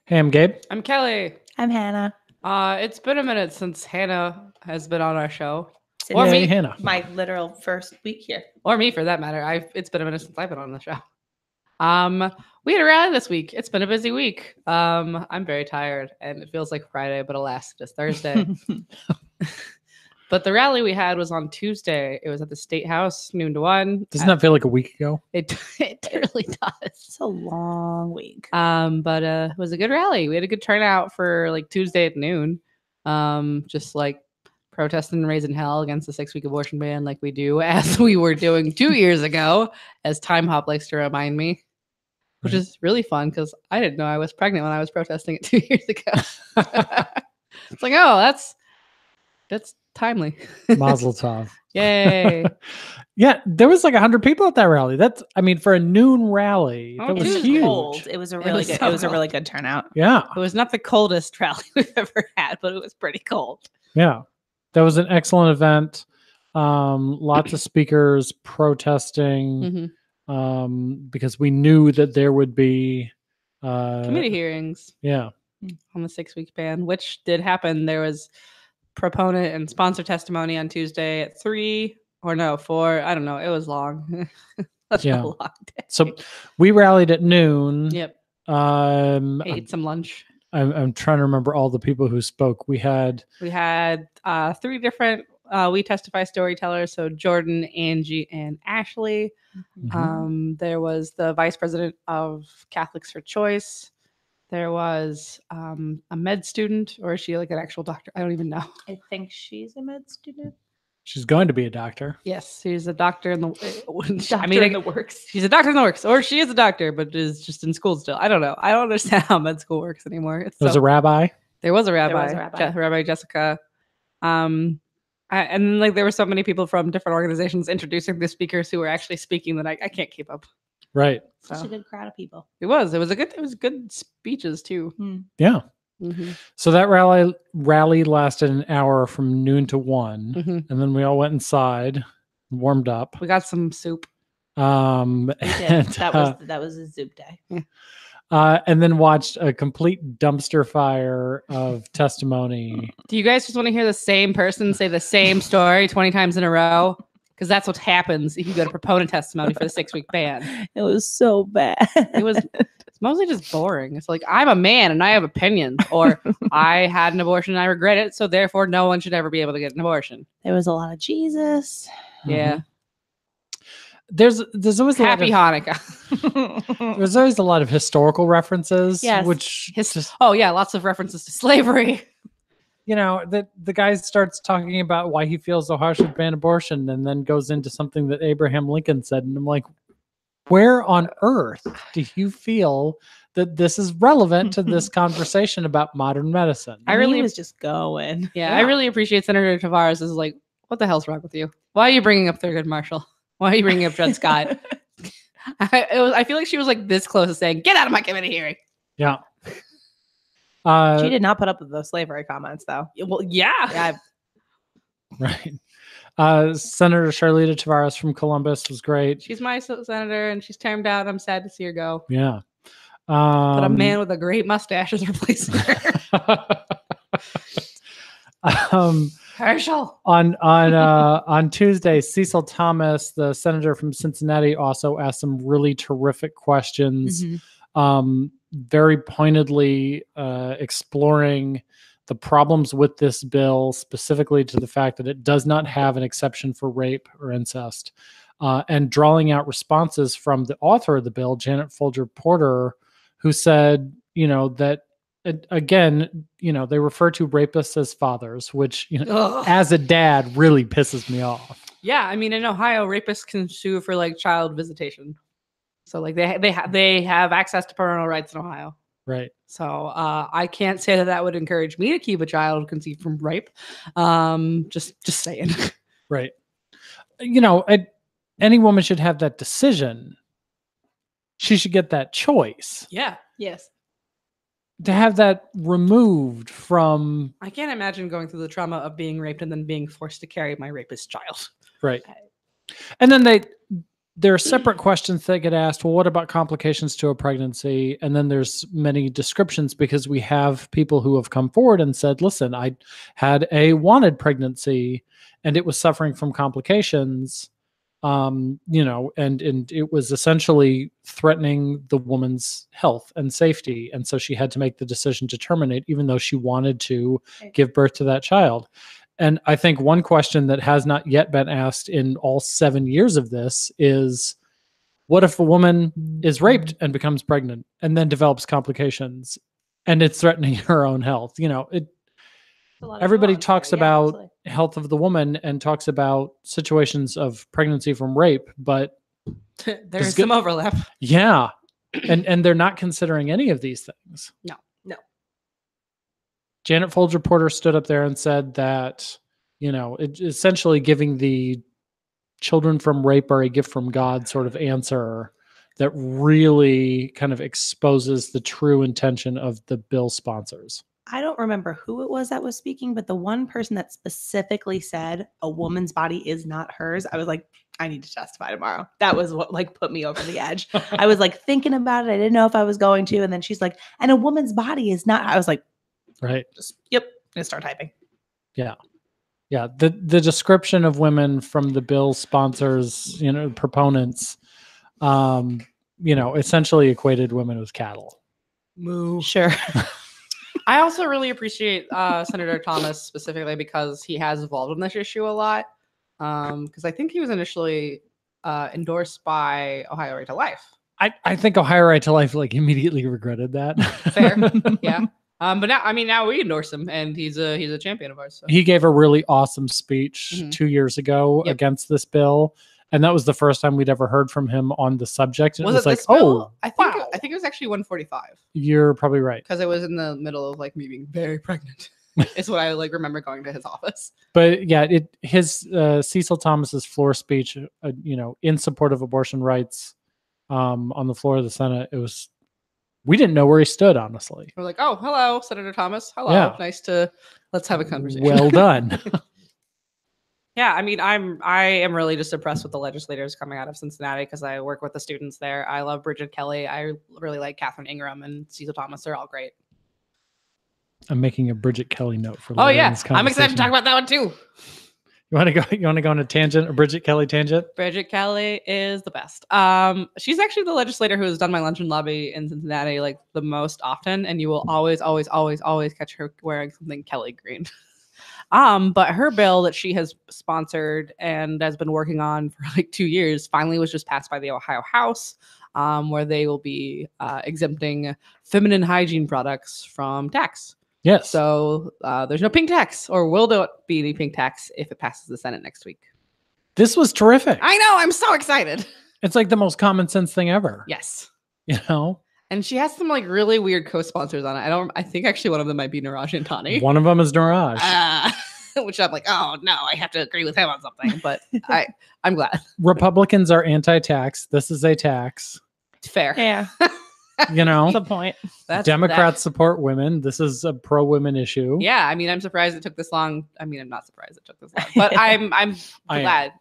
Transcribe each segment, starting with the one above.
Hey, I'm Gabe. I'm Kelley. I'm Hannah. It's been a minute since Hannah has been on our show. Since Or me. Hannah. My literal first week here. Or me, for that matter. It's been a minute since I've been on the show. We had a rally this week. It's been a busy week. I'm very tired, and it feels like Friday, but alas, it is Thursday. But the rally we had was on Tuesday. It was at the State House, noon to 1. Doesn't that feel like a week ago? It really does. It's a long week. But it was a good rally. We had a good turnout for like Tuesday at noon. Just like protesting and raising hell against the 6-week abortion ban, like we do, as we were doing 2 years ago, as Time Hop likes to remind me, which is really fun because I didn't know I was pregnant when I was protesting it 2 years ago. It's like, oh, that's timely. Mazel tov. Yay. Yeah, there was like 100 people at that rally. For a noon rally, that was huge. Cold. It was a really good. It was a really good turnout. Yeah, it was not the coldest rally we've ever had, but it was pretty cold. Yeah, that was an excellent event. Lots of speakers protesting because we knew that there would be committee hearings. Yeah, on the 6-week ban, which did happen. There was proponent and sponsor testimony on Tuesday at 3 or no 4. I don't know. It was long. That's a long day. So we rallied at noon. Yep. Ate some lunch. I'm trying to remember all the people who spoke. We had 3 different We Testify storytellers. So Jordan, Angie, and Ashley. Mm-hmm. There was the vice president of Catholics for Choice. There was a med student, or is she like an actual doctor? I don't even know. I think she's a med student. She's going to be a doctor. Yes, she's a doctor in the in the works. She's a doctor in the works, or she is a doctor, but is just in school still. I don't know. I don't understand how med school works anymore. There was a rabbi. There was a rabbi. Rabbi Jessica. And like there were so many people from different organizations introducing the speakers who were actually speaking that I can't keep up. Right. Such a good crowd of people. It was good speeches too. Yeah. Mm-hmm. So that rally lasted an hour from noon to 1, and then we all went inside, warmed up. We got some soup. We did. That was a soup day. Yeah. And then watched a complete dumpster fire of testimony. Do you guys just want to hear the same person say the same story 20 times in a row? Because that's what happens if you go to proponent testimony for the 6-week ban. It was so bad. It's mostly just boring. It's like, I'm a man and I have opinions, or I had an abortion and I regret it, so therefore no one should ever be able to get an abortion. There was a lot of Jesus. Yeah. There's always Happy Hanukkah. There's always a lot of historical references. Yes. Lots of references to slavery. You know, the guy starts talking about why he feels so harsh with ban abortion, and then goes into something that Abraham Lincoln said, and I'm like, where on earth do you feel that this is relevant to this conversation about modern medicine? He was just going. Yeah, I really appreciate Senator Tavares is like, what the hell's wrong with you? Why are you bringing up Thurgood Marshall? Why are you bringing up Dred Scott? I feel like she was like this close to saying, get out of my committee hearing. Yeah. She did not put up with those slavery comments, though. Well, yeah. Right. Senator Charlita Tavares from Columbus was great. She's my senator, and she's termed out. I'm sad to see her go. Yeah. But a man with a great mustache is replacing her. Herschel. On Tuesday, Cecil Thomas, the senator from Cincinnati, also asked some really terrific questions. Very pointedly exploring the problems with this bill, specifically to the fact that it does not have an exception for rape or incest, and drawing out responses from the author of the bill, Janet Folger Porter, who said, that again, they refer to rapists as fathers, which, as a dad, really pisses me off. Yeah, I mean, in Ohio, rapists can sue for like child visitation. So like they have access to parental rights in Ohio. Right. So I can't say that would encourage me to keep a child conceived from rape. Just saying. Right. Any woman should have that decision. She should get that choice. Yeah. Yes. To have that removed from... I can't imagine going through the trauma of being raped and then being forced to carry my rapist child. Right. And then there are separate questions that get asked. Well, what about complications to a pregnancy? And then there's many descriptions because we have people who have come forward and said, listen, I had a wanted pregnancy and it was suffering from complications, and it was essentially threatening the woman's health and safety. And so she had to make the decision to terminate, even though she wanted to give birth to that child. And I think one question that has not yet been asked in all 7 years of this is, what if a woman is raped and becomes pregnant and then develops complications and it's threatening her own health? Everybody talks about health of the woman and talks about situations of pregnancy from rape, but there's some overlap. Yeah. And they're not considering any of these things. No. Janet Folger Porter stood up there and said that, it essentially giving the children from rape are a gift from God sort of answer that really kind of exposes the true intention of the bill sponsors. I don't remember who it was that was speaking, but the one person that specifically said a woman's body is not hers, I was like, I need to testify tomorrow. That was what put me over the edge. I was thinking about it. I didn't know if I was going to. And then she's like, and a woman's body is not. I was like, right. Yep. Gonna start typing. Yeah. Yeah. The description of women from the bill sponsors, proponents, essentially equated women with cattle. Moo. Sure. I also really appreciate Senator Thomas specifically because he has evolved on this issue a lot. Because I think he was initially endorsed by Ohio Right to Life. I think Ohio Right to Life immediately regretted that. Fair. Yeah. But now we endorse him, and he's a champion of ours. So. He gave a really awesome speech 2 years ago against this bill, and that was the first time we'd ever heard from him on the subject. And was it was this bill? I think it was actually 145. You're probably right, because it was in the middle of me being very pregnant. It's what I remember going to his office. But yeah, his Cecil Thomas's floor speech, in support of abortion rights, on the floor of the Senate, we didn't know where he stood, honestly. We're like, oh, hello, Senator Thomas. Hello. Yeah. Let's have a conversation. Well done. Yeah, I am really just impressed with the legislators coming out of Cincinnati because I work with the students there. I love Bridget Kelley. I really like Catherine Ingram and Cecil Thomas. They're all great. I'm making a Bridget Kelley note for. Oh yeah, I'm excited to talk about that one too. You want to go on a tangent, a Bridget Kelley tangent? Bridget Kelley is the best. She's actually the legislator who has done my luncheon lobby in Cincinnati the most often, and you will always catch her wearing something Kelley green. But her bill that she has sponsored and has been working on for 2 years finally was just passed by the Ohio House, where they will be exempting feminine hygiene products from tax. Yes. So there's no pink tax, or will there be any pink tax if it passes the Senate next week? This was terrific. I know. I'm so excited. It's the most common sense thing ever. Yes. And she has some really weird co-sponsors on it. I think actually one of them might be Niraj and Tani. One of them is Niraj. Which I'm oh no, I have to agree with him on something. But I'm glad. Republicans are anti-tax. This is a tax. Fair. Yeah. The point. Democrats support women. This is a pro-women issue. Yeah, I'm surprised it took this long. I'm not surprised it took this long, but I'm glad.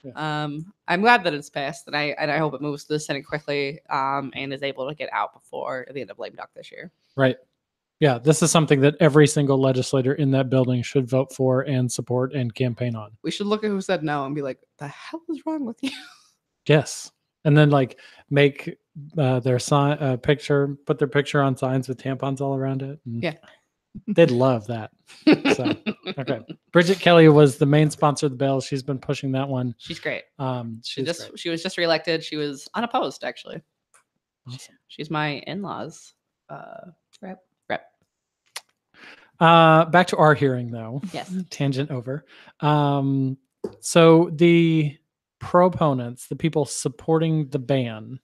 Yeah. I'm glad that it's passed, and I hope it moves to the Senate quickly, and is able to get out before the end of lame duck this year. Right. Yeah, this is something that every single legislator in that building should vote for and support and campaign on. We should look at who said no and be like, "The hell is wrong with you?" Yes, and then make their sign picture, put their picture on signs with tampons all around it. Yeah, they'd love that. So, okay, Bridget Kelley was the main sponsor of the bill. She's been pushing that one. She's great. She was just reelected. She was unopposed, actually. Awesome. She's my in-laws rep. Back to our hearing, though. Yes. Tangent over. So the proponents, the people supporting the ban,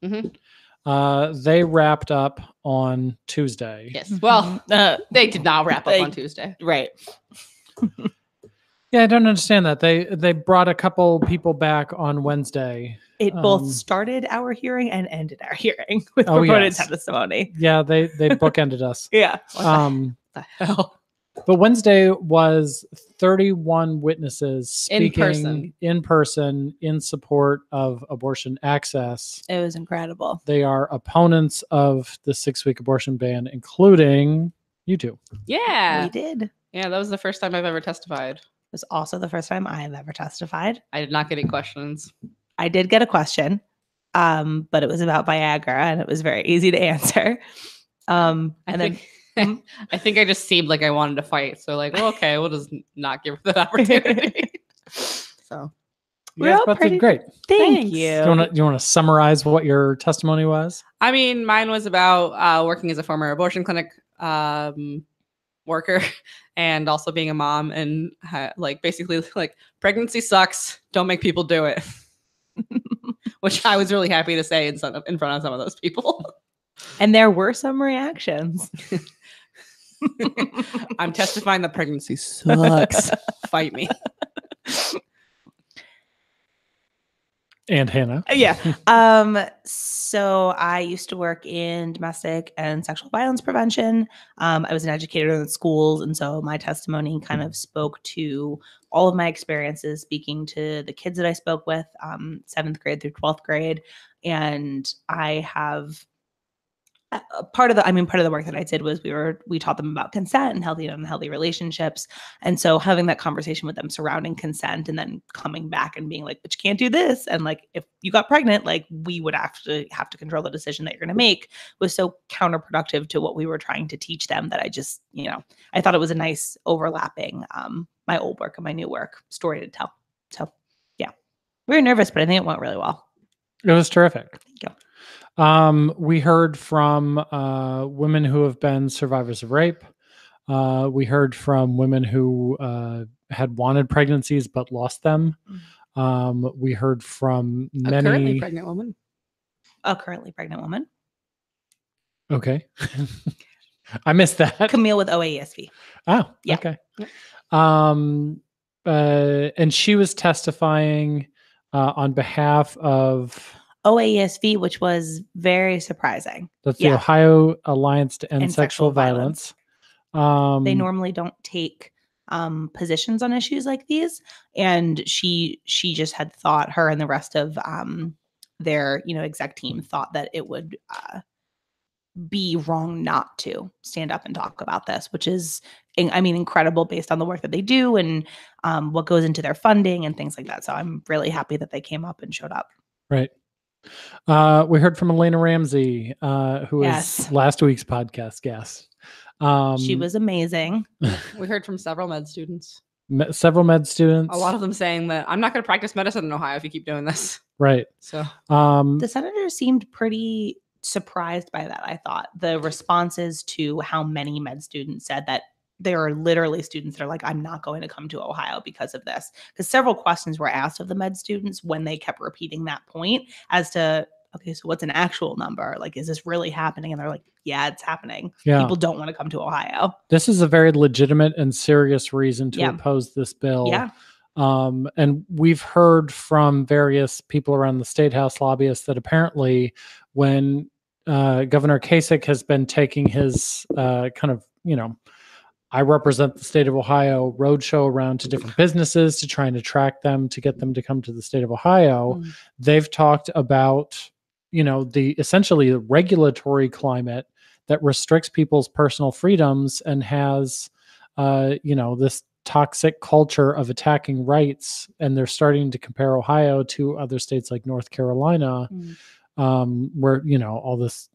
they wrapped up on Tuesday. Yes. Well, they did not wrap up on Tuesday. Right. Yeah, I don't understand that. They brought a couple people back on Wednesday. It both started our hearing and ended our hearing with proponent testimony. Yeah, they bookended us. Yeah. What the hell? But Wednesday was 31 witnesses speaking in person in support of abortion access. It was incredible. They are opponents of the 6-week abortion ban, including you two. Yeah. We did. Yeah, that was the first time I've ever testified. It was also the first time I have ever testified. I did not get any questions. I did get a question, but it was about Viagra, and it was very easy to answer. I think I just seemed like I wanted to fight. So like, well, okay, we'll just not give her that opportunity. So You guys both did great. Thank you. Do you want to summarize what your testimony was? I mean, mine was about working as a former abortion clinic worker and also being a mom and like basically like pregnancy sucks. Don't make people do it. Which I was really happy to say in front of some of those people. And there were some reactions. I'm testifying that pregnancy sucks. Fight me. And Hannah. Yeah. So I used to work in domestic and sexual violence prevention. I was an educator in schools. And so my testimony kind of spoke to all of my experiences speaking to the kids that I spoke with, 7th grade through 12th grade. And I have part of the work that I did was we taught them about consent and healthy and unhealthy relationships. And so having that conversation with them surrounding consent and then coming back and being like, but you can't do this. And like, if you got pregnant, like we would have to control the decision that you're going to make was so counterproductive to what we were trying to teach them that I just, I thought it was a nice overlapping, my old work and my new work story to tell. So yeah, we were nervous, but I think it went really well. It was terrific. Thank you. We heard from women who have been survivors of rape. We heard from women who had wanted pregnancies but lost them. We heard from many... A currently pregnant woman. A currently pregnant woman. Okay. I missed that. Camille with OAESV. Oh, yeah. Okay. Yep. And she was testifying on behalf of... OAESV, which was very surprising. That's the Ohio Alliance to End Sexual Violence. They normally don't take positions on issues like these. And she just had thought, her and the rest of their exec team thought that it would be wrong not to stand up and talk about this, which is, incredible based on the work that they do and what goes into their funding and things like that. So I'm really happy that they came up and showed up. Right. We heard from Elena Ramsey, who was last week's podcast guest. She was amazing. We heard from several med students. Several med students. A lot of them saying that I'm not going to practice medicine in Ohio if you keep doing this. Right. So the senator seemed pretty surprised by that. I thought the responses to how many med students said that there are literally students that are like, I'm not going to come to Ohio because of this. Because several questions were asked of the med students when they kept repeating that point as to, okay, so what's an actual number? Like, is this really happening? And they're like, yeah, it's happening. Yeah. People don't want to come to Ohio. This is a very legitimate and serious reason to oppose this bill. Yeah. And we've heard from various people around the State House lobbyists that apparently when Governor Kasich has been taking his I represent the state of Ohio roadshow around to different businesses to try and attract them, to get them to come to the state of Ohio. They've talked about, essentially the regulatory climate that restricts people's personal freedoms and has, this toxic culture of attacking rights. And they're starting to compare Ohio to other states like North Carolina, where, all this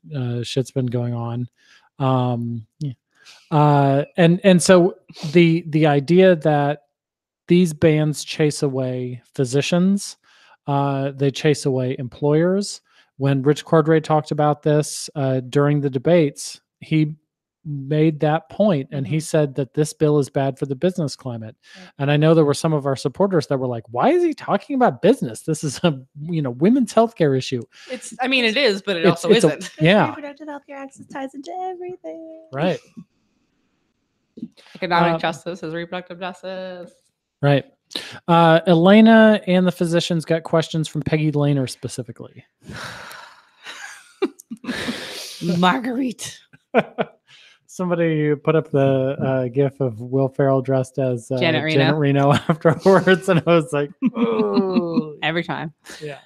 shit's been going on. And so the idea that these bans chase away physicians, they chase away employers. When Rich Cordray talked about this during the debates, he made that point, and he said that this bill is bad for the business climate. And I know there were some of our supporters that were like, why is he talking about business? This is a women's healthcare issue. It is, but it also isn't. Reproductive healthcare access ties into everything. Right. Economic justice is reproductive justice. Right. Elena and the physicians got questions from Peggy Lehner specifically. Marguerite. Somebody put up the gif of Will Ferrell dressed as Janet Janet Reno afterwards, and I was like, oh, Every time. yeah.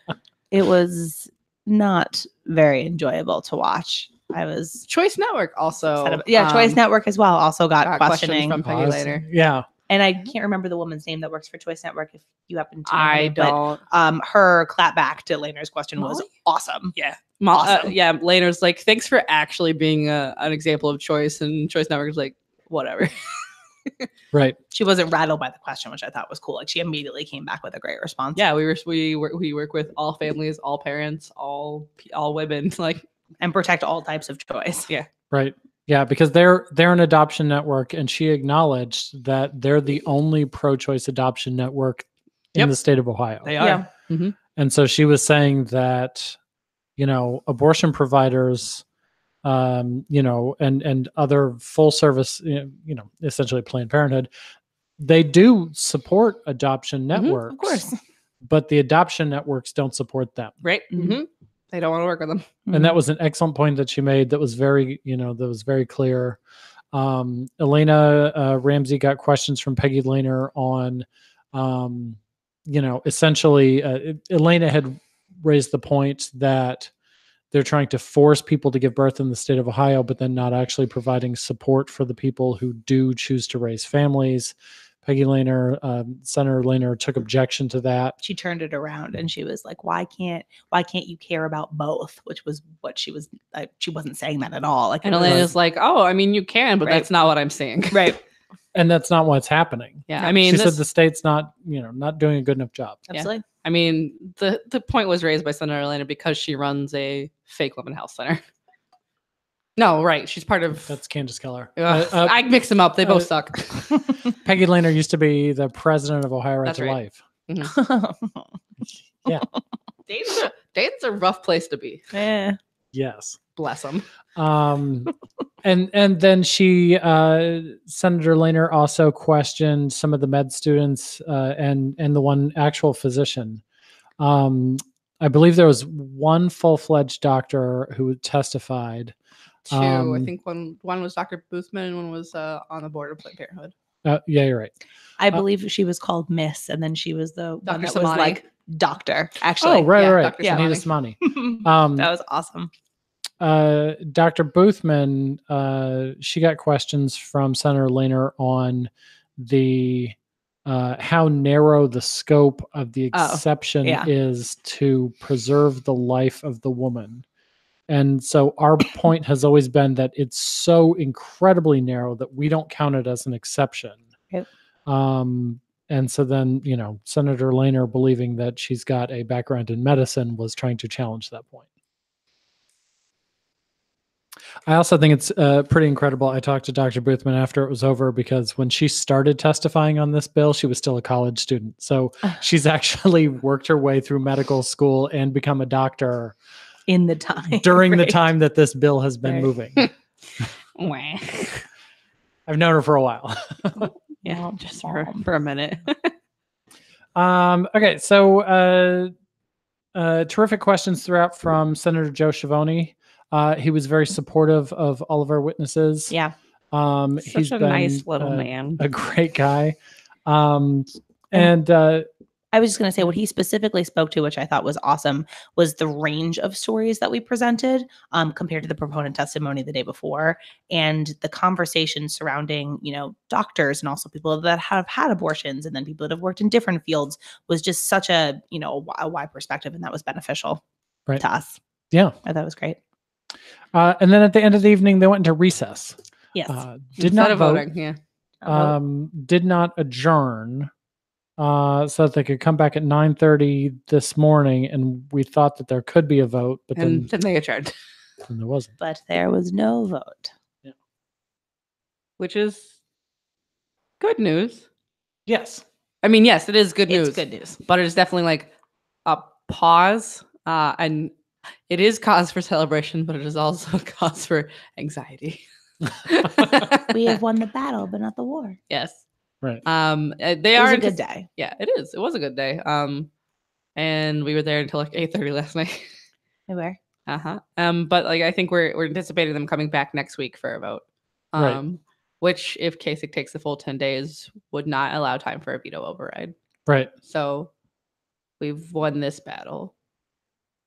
It was not very enjoyable to watch. I was Choice Network also. Choice Network as well also got questioning from Peggy later. Yeah. And I can't remember the woman's name that works for Choice Network. If you happen to know her I name, but, don't. her clap back to Lehner's question was Molly? awesome. Yeah. Awesome. Yeah. Lehner's like, thanks for actually being an example of choice. And Choice Network is like, whatever. Right. She wasn't rattled by the question, which I thought was cool. Like she immediately came back with a great response. Yeah. We work with all families, all parents, all women, like, And protect all types of choice. Yeah. Right. Yeah, because they're an adoption network, and she acknowledged that they're the only pro-choice adoption network in the state of Ohio. They are. Yeah. Mm-hmm. And so she was saying that, abortion providers, and other full service, essentially Planned Parenthood, they do support adoption networks, Of course. but the adoption networks don't support them. Right. Mm-hmm. They don't want to work with them. And that was an excellent point that she made. That was very, very clear. Elena Ramsey got questions from Peggy Lehner on, essentially, Elena had raised the point that they're trying to force people to give birth in the state of Ohio, but then not actually providing support for the people who do choose to raise families. Peggy Lehner, Senator Lehner, took objection to that. She turned it around and she was like, "Why can't you care about both?" Which was what she was. She wasn't saying that at all. Like, and Elena's like, "Oh, I mean, you can, but Right. that's not what I'm saying." Right. And that's not what's happening. Yeah, I mean, she said the state's not doing a good enough job. Absolutely. I mean, the point was raised by Senator Elena because she runs a fake women's health center. No, right. She's part of. That's Candace Keller. I mix them up. They both suck. Peggy Lehner used to be the president of Ohio Right to Life. Mm-hmm. Yeah. Dayton's a rough place to be. Yeah. Yes. Bless them. And then she, Senator Lehner, also questioned some of the med students and the one actual physician. I believe there was one full-fledged doctor who testified. Two. I think one was Dr. Boothman and one was on the board of Planned Parenthood. Yeah, you're right. I believe she was called Miss, and then she was the one that Samani. was like doctor. Actually, Oh, right. Dr. Yeah. Anita Samani. That was awesome. Dr. Boothman, she got questions from Senator Lehner on the how narrow the scope of the exception is to preserve the life of the woman. And so our point has always been that it's so incredibly narrow that we don't count it as an exception. Yep. And so then, Senator Lehner, believing that she's got a background in medicine, was trying to challenge that point. I also think it's pretty incredible. I talked to Dr. Boothman after it was over because when she started testifying on this bill, she was still a college student. So she's actually worked her way through medical school and become a doctor in the time during the time that this bill has been moving. I've known her for a while. Yeah, just for a minute. Okay, so terrific questions throughout from Senator Joe Schiavone. He was very supportive of all of our witnesses. Yeah. He's a nice little man. A great guy. And I was just going to say what he specifically spoke to, which I thought was awesome, was the range of stories that we presented compared to the proponent testimony the day before, and the conversation surrounding, doctors and also people that have had abortions and then people that have worked in different fields was just such a, a wide perspective, and that was beneficial to us. Yeah. I thought it was great. And then at the end of the evening, they went into recess. Yes. Did not vote. Voting, yeah. Did not adjourn. So that they could come back at 9:30 this morning, and we thought that there could be a vote, but then they adjourned. And there wasn't. But there was no vote. Yeah. Which is good news. Yes. I mean, yes, it is good news. It's good news. But it is definitely like a pause. And it is cause for celebration, but it is also cause for anxiety. We have won the battle, but not the war. Yes. Right. It was a good day. Yeah, it is. It was a good day. And we were there until like 8:30 last night. We were. But like I think we're anticipating them coming back next week for a vote. Right. Which, if Kasich takes the full 10 days, would not allow time for a veto override. Right. So we've won this battle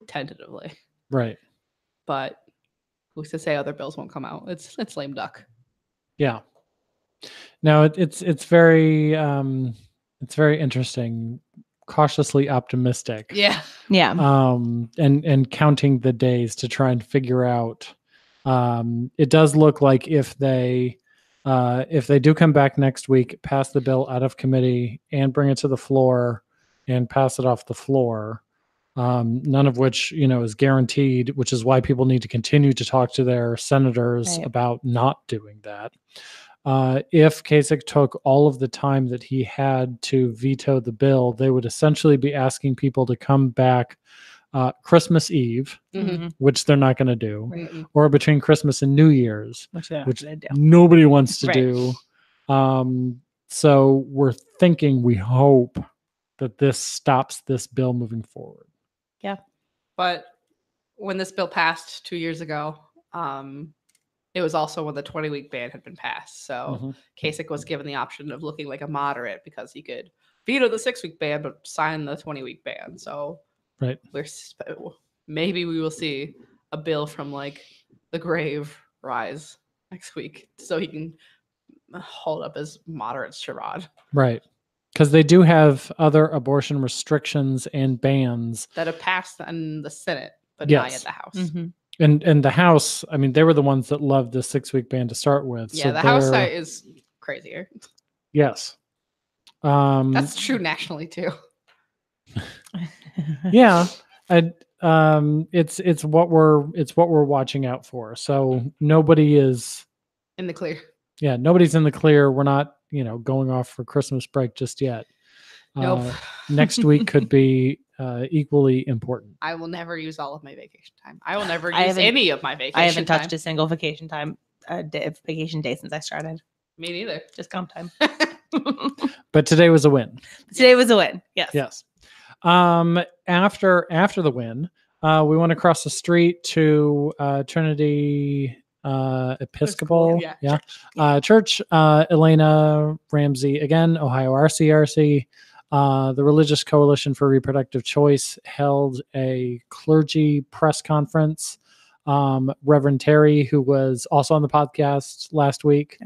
tentatively, Right. but who's to say other bills won't come out? It's lame duck. Yeah. No, it's very interesting, cautiously optimistic. Yeah. Yeah. And counting the days to try and figure out. It does look like if they do come back next week, pass the bill out of committee and bring it to the floor and pass it off the floor, none of which is guaranteed, which is why people need to continue to talk to their senators Right. about not doing that. If Kasich took all of the time that he had to veto the bill, they would essentially be asking people to come back Christmas Eve, which they're not going to do, Right. or between Christmas and New Year's, Which they're not which gonna do. nobody wants to Right. do. So we're thinking, we hope that this stops this bill moving forward. Yeah. But when this bill passed 2 years ago, it was also when the 20-week ban had been passed. So Kasich was given the option of looking like a moderate because he could veto the 6-week ban but sign the 20-week ban. So Right. Maybe we will see a bill from like the grave rise next week, so he can hold up his moderate charade. Right. Because they do have other abortion restrictions and bans that have passed in the Senate, but not yet the House. And the House, I mean, they were the ones that loved the 6-week ban to start with. Yeah, so the House side is crazier. Yes. That's true nationally too. Yeah. It's what we're watching out for. So nobody is in the clear. Yeah, nobody's in the clear. We're not, going off for Christmas break just yet. Nope. Next week could be equally important. I will never use all of my vacation time. I will never use any of my vacation time. I haven't touched a single vacation day since I started. Me neither. Just comp time. But today was a win. Today was a win. Yes. Yes. After the win, we went across the street to Trinity Episcopal Church. Elena Ramsey, again, Ohio RCRC, the Religious Coalition for Reproductive Choice, held a clergy press conference. Reverend Terry, who was also on the podcast last week,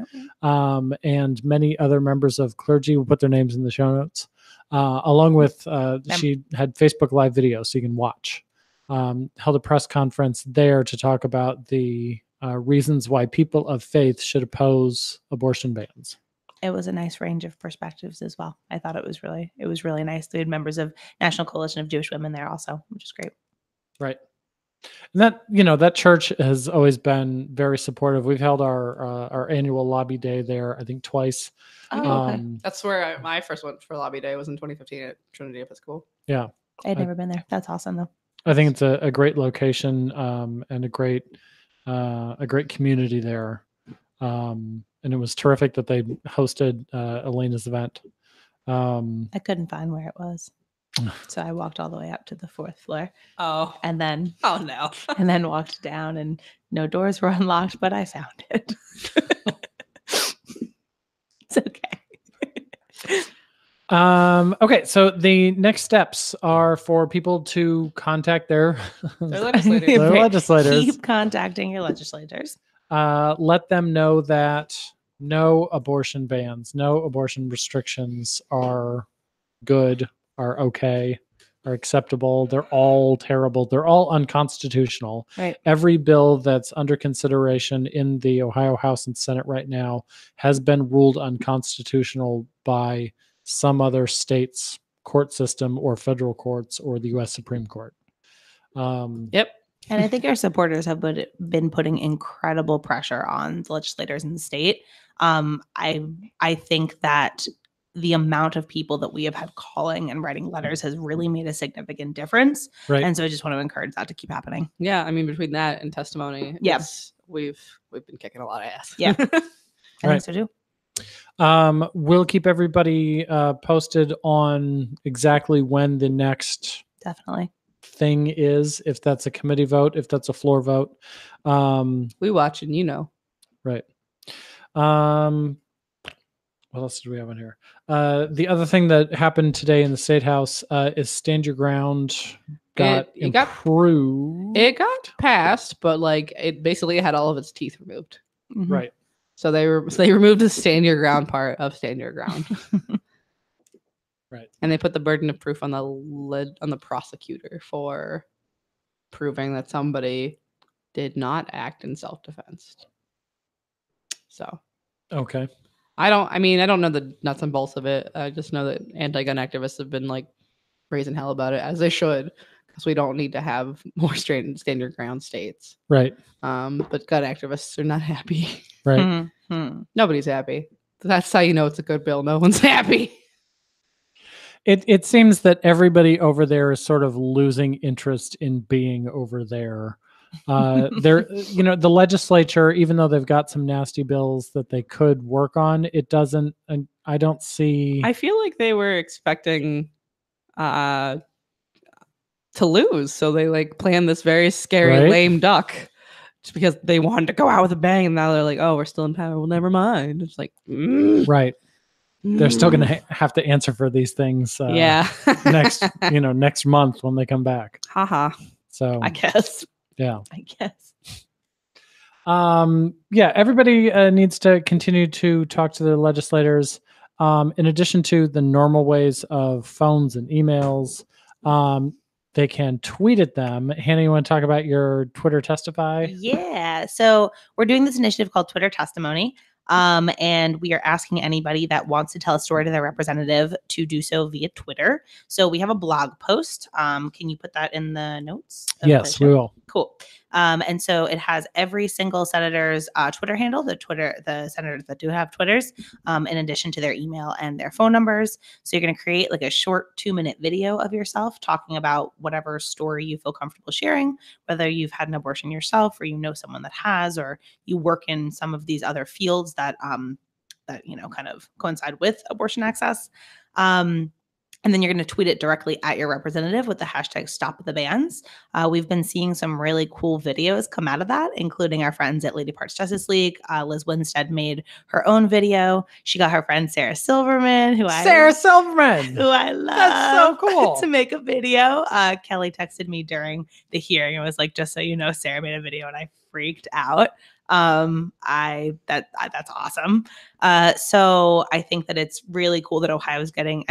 and many other members of clergy, will put their names in the show notes, along with she had Facebook Live video so you can watch. Held a press conference there to talk about the reasons why people of faith should oppose abortion bans. It was a nice range of perspectives as well. I thought it was really nice. They had members of National Coalition of Jewish Women there also, which is great. Right. And that church has always been very supportive. We've held our annual lobby day there, I think twice. Oh, okay. That's where my first went for lobby day was in 2015 at Trinity Episcopal. Yeah. I had never been there. That's awesome though. I think it's a great location, and a great community there. And it was terrific that they hosted Elena's event. I couldn't find where it was. So I walked all the way up to the 4th floor. Oh. And then and then walked down, and no doors were unlocked, but I found it. It's okay. Okay, so the next steps are for people to contact their legislators. Keep contacting your legislators. Let them know that no abortion bans, no abortion restrictions are good, are okay, are acceptable. They're all terrible. They're all unconstitutional. Right. Every bill that's under consideration in the Ohio House and Senate right now has been ruled unconstitutional by some other state's court system or federal courts or the U.S. Supreme Court. Yep. And I think our supporters have been putting incredible pressure on the legislators in the state. I think that the amount of people that we have had calling and writing letters has really made a significant difference. Right. And so I just want to encourage that to keep happening. Yeah. I mean, between that and testimony, we've been kicking a lot of ass. Yeah. I think so too. We'll keep everybody posted on exactly when the next thing is, if that's a committee vote, if that's a floor vote. We watch and Right. What else do we have on here? The other thing that happened today in the State House is Stand Your Ground got improved. It got passed, but like it basically had all of its teeth removed. Mhm. Right. So they removed the Stand Your Ground part of Stand Your Ground. Right. And they put the burden of proof on the prosecutor for proving that somebody did not act in self-defense. So Okay. I don't know the nuts and bolts of it. I just know that anti-gun activists have been like raising hell about it, as they should, because we don't need to have more stand your ground states. Right. But gun activists are not happy. Right. Mm-hmm. Nobody's happy. That's how you know it's a good bill. No one's happy. It seems that everybody over there is sort of losing interest in being over there. The legislature, even though they've got some nasty bills that they could work on, it doesn't. And I don't see. I feel like they were expecting to lose, so they like planned this very scary lame duck just because they wanted to go out with a bang, and now they're like, oh, we're still in power, well, never mind. It's like right. They're still going to have to answer for these things. Next month when they come back. Haha. So I guess. Yeah. I guess. Everybody needs to continue to talk to their legislators. In addition to the normal ways of phones and emails, they can tweet at them. Hannah, you want to talk about your Twitter Testify? Yeah. So we're doing this initiative called Twitter Testimony. And we are asking anybody that wants to tell a story to their representative to do so via Twitter. So we have a blog post. Can you put that in the notes? Yes, we will. Cool. And so it has every single senator's Twitter handle, the senators that do have Twitters, in addition to their email and their phone numbers. So you're going to create like a short 2-minute video of yourself talking about whatever story you feel comfortable sharing, whether you've had an abortion yourself, or you know someone that has, or you work in some of these other fields that kind of coincide with abortion access. And then you're going to tweet it directly at your representative with the hashtag #StopTheBans. We've been seeing some really cool videos come out of that, including our friends at Lady Parts Justice League. Liz Winstead made her own video. She got her friend Sarah Silverman, who I love. That's so cool. To make a video. Kelley texted me during the hearing and was like, just so you know, Sarah made a video, and I freaked out. That's awesome. So I think that it's really cool that Ohio's getting,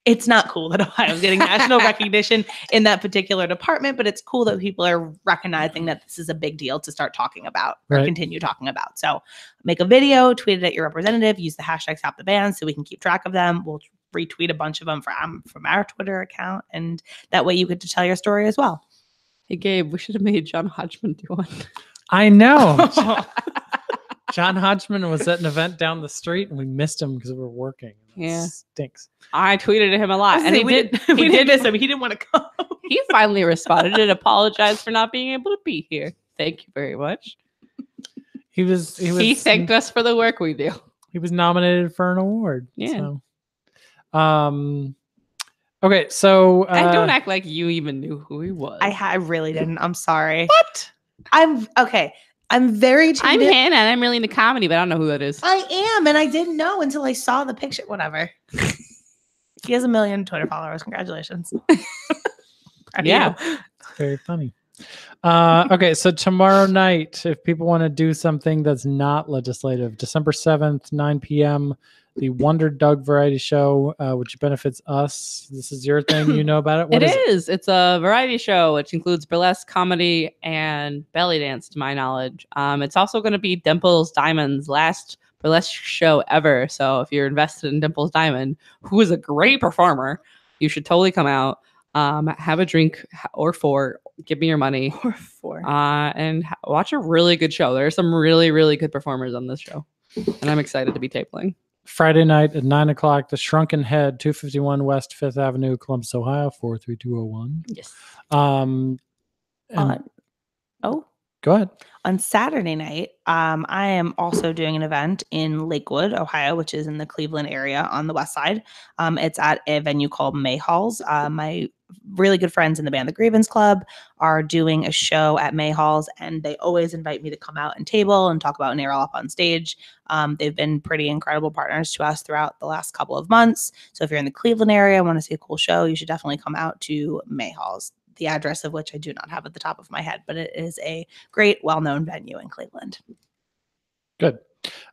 it's not cool that Ohio's getting national recognition in that particular department, but it's cool that people are recognizing that this is a big deal to start talking about or continue talking about. So make a video, tweet it at your representative, use the hashtag #StopTheBans so we can keep track of them. We'll retweet a bunch of them from our Twitter account, and that way you get to tell your story as well. Hey, Gabe, we should have made John Hodgman do one. I know. John Hodgman was at an event down the street, and we missed him because we were working. Yeah. Stinks. I tweeted at him a lot. And we did miss him. He didn't want to come. He finally responded and apologized for not being able to be here. Thank you very much. He thanked us for the work we do. He was nominated for an award. Yeah. So. Okay, so I don't act like you even knew who he was. I really didn't. I'm sorry. What? I'm okay. I'm very I'm Hannah, and I'm really into comedy, but I don't know who that is. I am, and I didn't know until I saw the picture. Whatever. He has 1 million Twitter followers. Congratulations. Yeah. Very funny. Okay, so tomorrow night, if people want to do something that's not legislative, December 7th, 9 p.m., the Wonder Doug Variety Show, which benefits us. This is your thing. You know about it? What is it? It's a variety show, which includes burlesque, comedy, and belly dance, to my knowledge. It's also going to be Dimples Diamond's last burlesque show ever. So if you're invested in Dimples Diamond, who is a great performer, you should totally come out, have a drink or 4, give me your money. Or 4. And watch a really good show. There are some really, really good performers on this show. And I'm excited to be tabling. Friday night at 9 o'clock, the Shrunken Head, 251 West 5th Avenue, Columbus, Ohio, 43201. Yes. Go Go ahead. On Saturday night, I am also doing an event in Lakewood, Ohio, which is in the Cleveland area on the west side. It's at a venue called May Halls. My really good friends in the band, the Grievance Club, are doing a show at May Halls, and they always invite me to come out and table and talk about NARAL up on stage. They've been pretty incredible partners to us throughout the last couple of months. So if you're in the Cleveland area and want to see a cool show, you should definitely come out to May Halls. The address of which I do not have at the top of my head, but it is a great, well-known venue in Cleveland. Good.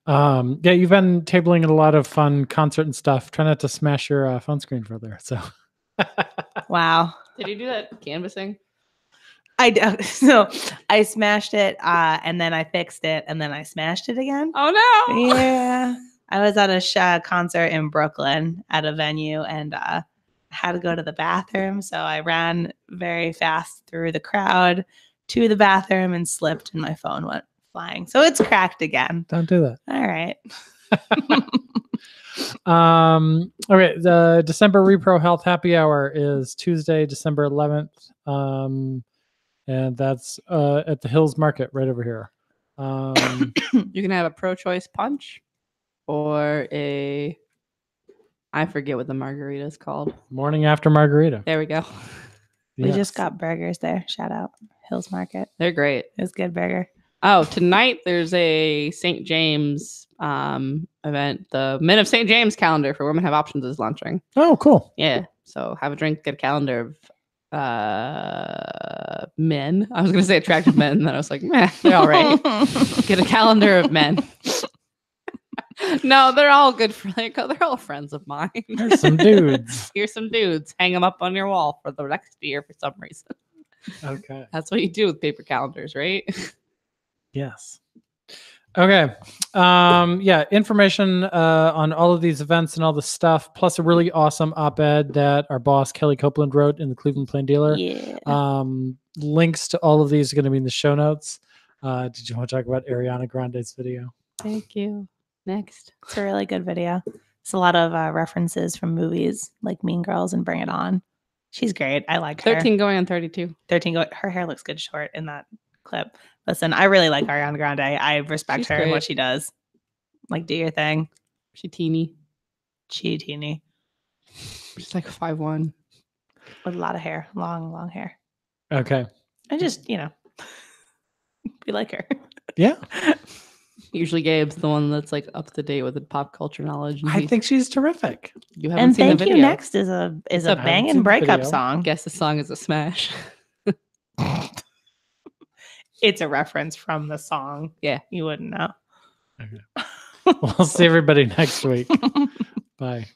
Yeah, you've been tabling at a lot of fun concert and stuff. Try not to smash your phone screen further. So, Wow. Did you do that canvassing? So I smashed it, and then I fixed it, and then I smashed it again. Oh no! Yeah, I was at a concert in Brooklyn at a venue, and had to go to the bathroom, so I ran very fast through the crowd to the bathroom and slipped, and my phone went flying. So it's cracked again. don't do that. All right. Okay. The December Repro Health Happy Hour is Tuesday, December 11th. And that's at the Hills Market right over here. You can have a pro-choice punch or I forget what the margarita is called. Morning after margarita. There we go. We just got burgers there. Shout out Hills Market. They're great. It was good burger. Oh, tonight there's a St. James event. The Men of St. James calendar for Women Have Options is launching. Oh, cool. Yeah. So have a drink, get a calendar of men. I was going to say attractive men. And then I was like, meh, they're all right. Get a calendar of men. No, they're all good for they're all friends of mine. There's some dudes. Here's some dudes. Hang them up on your wall for the next year for some reason. Okay. That's what you do with paper calendars, right? Yes. Okay. Yeah, information on all of these events and all the stuff, plus a really awesome op-ed that our boss Kelley Copeland wrote in the Cleveland Plain Dealer. Yeah. Links to all of these are going to be in the show notes. Did you want to talk about Ariana Grande's video? Thank you. Next. It's a really good video. It's a lot of references from movies like Mean Girls and Bring It On. She's great. I like her. 13 going on 32. 13 go. Her hair looks good short in that clip. Listen, I really like Ariana Grande. I respect She's her and great. what she does. Like, do your thing. She teeny. She teeny. She's like 5'1". With a lot of hair. Long hair. Okay. I just, we like her. Yeah. Usually Gabe's the one that's like up to date with the pop culture knowledge. I think she's terrific. You haven't And seen Thank the You video. Next is a I haven't seen banging the breakup video. song. Guess the song is a smash. It's a reference from the song. Yeah. You wouldn't know. Okay. We'll see everybody next week. Bye.